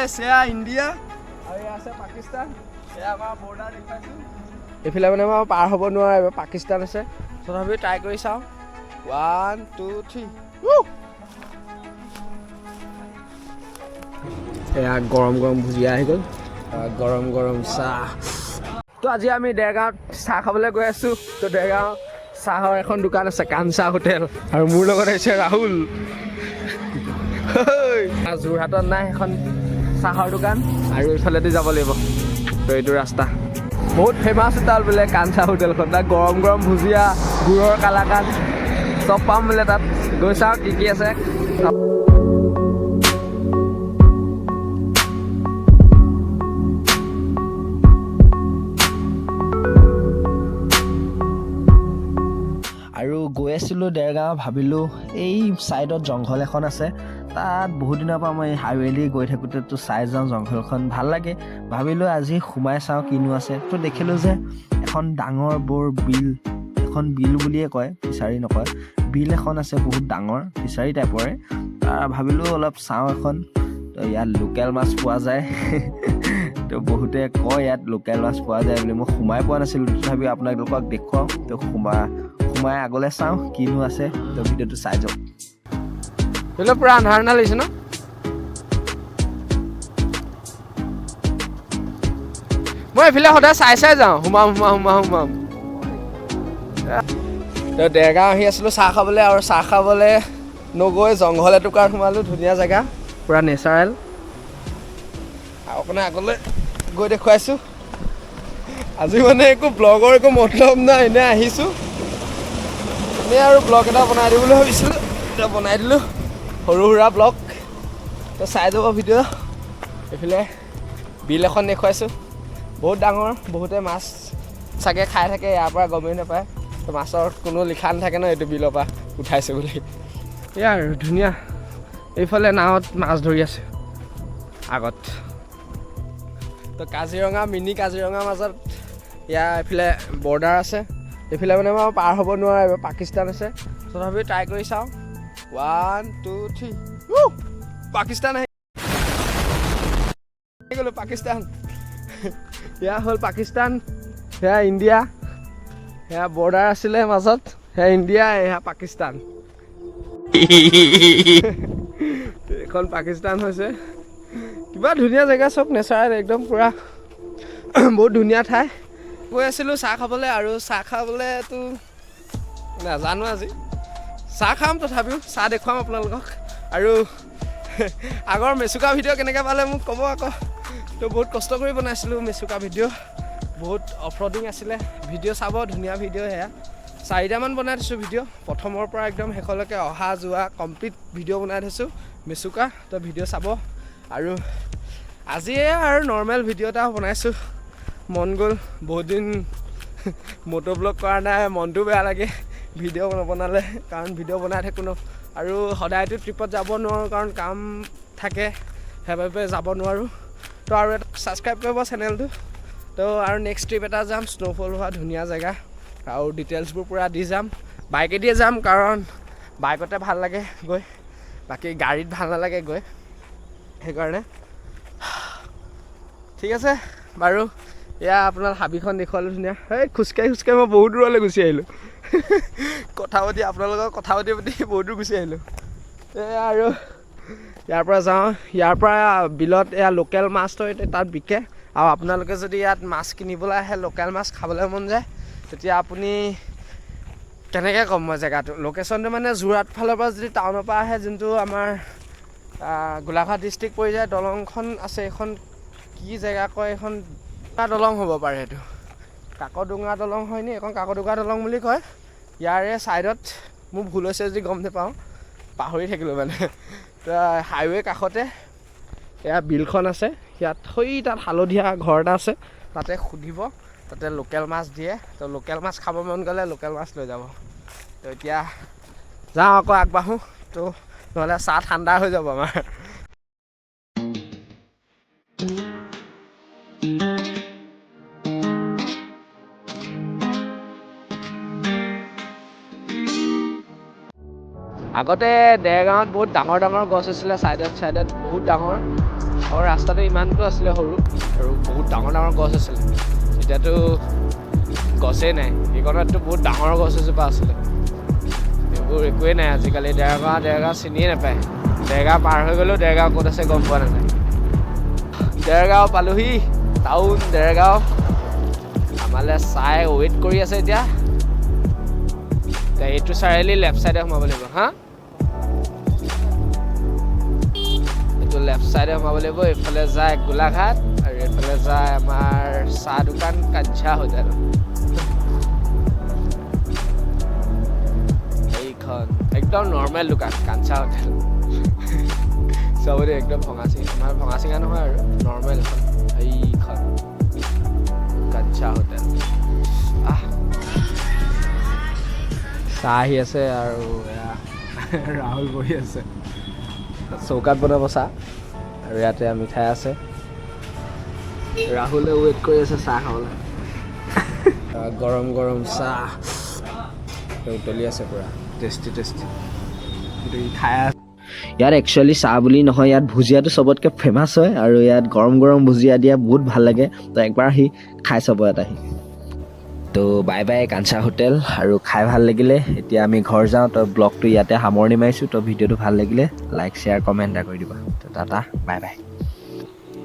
গাইছ এয়া ইণ্ডিয়া আৰু এয়া আছে পাকিস্তান এয়া আমাৰ বৰ্ডাৰ দেখাইছোঁ এইফালে মানে মই পাৰ হ'ব নোৱাৰা এইবাৰ পাকিস্তান আছে তথাপিও ট্ৰাই কৰি চাওঁ 1 2 3 এয়া গৰম গৰম ভুজিয়া আহি গ'ল গৰম গৰম চাহ তো আজি আমি দেৰগাঁৱত চাহ খাবলৈ গৈ আছোঁ তো দেৰগাঁও চাহৰ এখন দোকান আছে কাঞ্চা হোটেল আৰু মোৰ লগত আহিছে ৰাহুল যোৰহাটত নাই এখন চাহৰ দোকান আৰু এইফালেদি যাব লাগিব তো এইটো ৰাস্তা বহুত ফেমাছ হোটেল বোলে কাঞ্চা হোটেলখন তাত গৰম গৰম ভুজিয়া গুড়ৰ কালাকান চব পাম বোলে তাত গৈ চাওঁ কি কি আছে আৰু গৈ আছিলোঁ দেৰগাঁও ভাবিলোঁ এই ছাইডত জংঘল এখন আছে তাত বহুত দিনৰ পৰা মই হাইৱেদি গৈ থাকোঁতেতো চাই যাওঁ জংঘলখন ভাল লাগে ভাবিলোঁ আজি সোমাই চাওঁ কিনো আছে তো দেখিলোঁ যে এখন ডাঙৰ বৰ বিল এখন বিল বুলিয়ে কয় ফিচাৰী নকয় বিল এখন আছে বহুত ডাঙৰ ফিচাৰী টাইপৰে ভাবিলোঁ অলপ চাওঁ এখন তো ইয়াত লোকেল মাছ পোৱা যায় তো বহুতে কয় ইয়াত লোকেল মাছ পোৱা যায় বুলি মই সোমাই পোৱা নাছিলোঁ তথাপিও আপোনালোকক দেখুৱাওঁ তো সোমাই আগলৈ চাওঁ কিনো আছে তো ভিডিঅ'টো চাই যাওক এইফালে পুৰা আন্ধাৰ আন্ধাৰ লাগিছে ন মই এইফালে সদায় চাই যাওঁ সোমাম তো দেৰগাঁও আহি আছিলোঁ চাহ খাবলৈ আৰু চাহ খাবলৈ নগৈ জংঘল এটুকুৰাত সোমালোঁ ধুনীয়া জেগা পুৰা নেচাৰেল আৰু অকণমান আগলৈ গৈ দেখুৱাইছোঁ আজি মানে একো ব্লগৰ একো মতলব নাই এনেই আহিছোঁ এনেই আৰু ব্লগ এটা বনাই দিবলৈ ভাবিছিলোঁ এতিয়া বনাই দিলোঁ সৰু সুৰা ব্লগ তো চাই যাব ভিডিঅ' এইফালে বিল এখন দেখুৱাইছোঁ বহুত ডাঙৰ বহুতে মাছ চাগে খাই থাকে ইয়াৰ পৰা গমেই নাপায় তো মাছৰ কোনো লিখা নাথাকে ন এইটো বিলৰ পৰা উঠাইছে বুলি এয়া আৰু ধুনীয়া এইফালে নাৱত মাছ ধৰি আছে আগত তো কাজিৰঙা মিনি কাজিৰঙাৰ মাজত ইয়াৰ এইফালে বৰ্ডাৰ আছে এইফালে মানে মই পাৰ হ'ব নোৱাৰা এইবাৰ পাকিস্তান আছে তথাপিও ট্ৰাই কৰি চাওঁ 1 2 3 পাকিস্তান আহি গ'লো পাকিস্তান এয়া হ'ল পাকিস্তান সেয়া ইণ্ডিয়া সেয়া বৰ্ডাৰ আছিলে মাজত সেয়া ইণ্ডিয়া এয়া পাকিস্তান এখন পাকিস্তান হৈছে কিবা ধুনীয়া জেগা চব নেচাৰেল একদম পূৰা বহুত ধুনীয়া ঠাই গৈ আছিলোঁ চাহ খাবলৈ আৰু চাহ খাবলৈতো নাজানো আজি চাহ খাম তথাপিও চাহ দেখুৱাম আপোনালোকক আৰু আগৰ মেচুকা ভিডিঅ' কেনেকৈ পালে মোক ক'ব আকৌ তো বহুত কষ্ট কৰি বনাইছিলোঁ মেচুকা ভিডিঅ' বহুত অফৰডিং আছিলে ভিডিঅ' চাব ধুনীয়া ভিডিঅ' সেয়া 4টামান বনাই থৈছোঁ ভিডিঅ' প্ৰথমৰ পৰা একদম শেষলৈকে অহা যোৱা কমপ্লিট ভিডিঅ' বনাই থৈছোঁ মেচুকা তো ভিডিঅ' চাব আৰু আজিয়ে আৰু নৰ্মেল ভিডিঅ' এটা বনাইছোঁ মন গ'ল বহুত দিন মটো ব্লগ কৰা নাই মনটো বেয়া লাগে ভিডিঅ' নবনালে কাৰণ ভিডিঅ' বনাই থাকোঁ ন আৰু সদায়তো ট্ৰিপত যাব নোৱাৰোঁ কাৰণ কাম থাকে সেইবাবে যাব নোৱাৰোঁ তো আৰু এটা ছাবস্ক্ৰাইব কৰিব চেনেলটো তো আৰু নেক্সট ট্ৰিপ এটা যাম স্ন'ফল হোৱা ধুনীয়া জেগা আৰু ডিটেইলছবোৰ পূৰা দি যাম বাইকেদিয়ে যাম কাৰণ বাইকতে ভাল লাগে গৈ বাকী গাড়ীত ভাল নালাগে গৈ সেইকাৰণে ঠিক আছে বাৰু এয়া আপোনাৰ হাবিখন দেখুৱালোঁ ধুনীয়া এই খোজকাঢ়ি মই বহুত দূৰলৈ গুচি আহিলোঁ আপোনালোকৰ কথা পাতি বহুত দূৰ গুচি আহিলোঁ এয়া আৰু ইয়াৰ পৰা যাওঁ ইয়াৰ পৰা বিলত এয়া লোকেল মাছটো তাত বিকে আৰু আপোনালোকে যদি ইয়াত মাছ কিনিবলৈ আহে লোকেল মাছ খাবলৈ মন যায় তেতিয়া আপুনি কেনেকৈ ক'ম মই জেগাটো লোকেশ্যনটো মানে যোৰহাট ফালৰ পৰা যদি টাউনৰ পৰা আহে যোনটো আমাৰ গোলাঘাট ডিষ্ট্ৰিক্ট পৰি যায় দলংখন আছে এইখন কি জেগা কয় এইখন দলং হ'ব পাৰে এইটো কাকডোঙা দলং হয়নি এইখন কাকডোঙা দলং বুলি কয় ইয়াৰে ছাইডত মোৰ ভুল হৈছে যদি গম নাপাওঁ পাহৰি থাকিলোঁ মানে হাইৱে কাষতে এয়া বিলখন আছে ইয়াত তাত হালধীয়া ঘৰ এটা আছে তাতে সুধিব তাতে লোকেল মাছ দিয়ে তো লোকেল মাছ খাব মন গ'লে লোকেল মাছ লৈ যাব তো এতিয়া যাওঁ আকৌ আগবাঢ়োঁ তো নহ'লে চাহ ঠাণ্ডা হৈ যাব আমাৰ আগতে দেৰগাঁৱত বহুত ডাঙৰ গছ আছিলে চাইডত বহুত ডাঙৰ আৰু ৰাস্তাটো ইমানটো আছিলে সৰু আৰু বহুত ডাঙৰ ডাঙৰ গছ আছিলে এতিয়াতো গছেই নাই এইকণততো বহুত ডাঙৰ গছ এজোপা আছিলে এইবোৰ একোৱেই নাই আজিকালি দেৰগাঁও চিনিয়ে নাপায় দেৰগাঁও পাৰ হৈ গ'লেও দেৰগাঁও ক'ত আছে গম পোৱা নাযায় দেৰগাঁও পালোহি টাউন দেৰগাঁও আমালৈ চাই ৱেইট কৰি আছে এতিয়া এইটো চাৰিআলি লেফ্ট চাইডে সোমাব লাগিব হা এইটো লেফ্ট চাইডে সোমাব লাগিব এইফালে যায় গোলাঘাট আৰু এইফালে যায় আমাৰ চাহ দোকান কাঞ্চা হোটেল এইখন একদম নৰ্মেল দোকান কাঞ্চা হোটেল চবতে একদম ভঙাচিঙা আমাৰ ভঙাচিঙা নহয় আৰু নৰ্মেল এখন এইখন কাঞ্চা হোটেল চাহ আহি আছে আৰু ৰাহুল বহি আছে চৌকাত বনাব চাহ আৰু ইয়াতে মিঠাই আছে ৰাহুলে ৱেইট কৰি আছে চাহ খাবলৈ গৰম গৰম চাহ উতলি আছে পুৰা টেষ্টি খাই আছে ইয়াত একচুৱেলি চাহ বুলি নহয় ইয়াত ভুজিয়াটো চবতকৈ ফেমাছ হয় আৰু ইয়াত গৰম গৰম ভুজিয়া দিয়া বহুত ভাল লাগে তো একবাৰ আহি খাই চাব ইয়াত আহি তো বাই বাই কাঞ্চা হোটেল আৰু খাই ভাল লাগিলে এতিয়া আমি ঘৰ যাওঁ তো ব্লগটো ইয়াতে সামৰণি মাৰিছোঁ তো ভিডিঅ'টো ভাল লাগিলে লাইক শ্বেয়াৰ কমেণ্ট এটা কৰি দিবা তো টাটা বাই বাই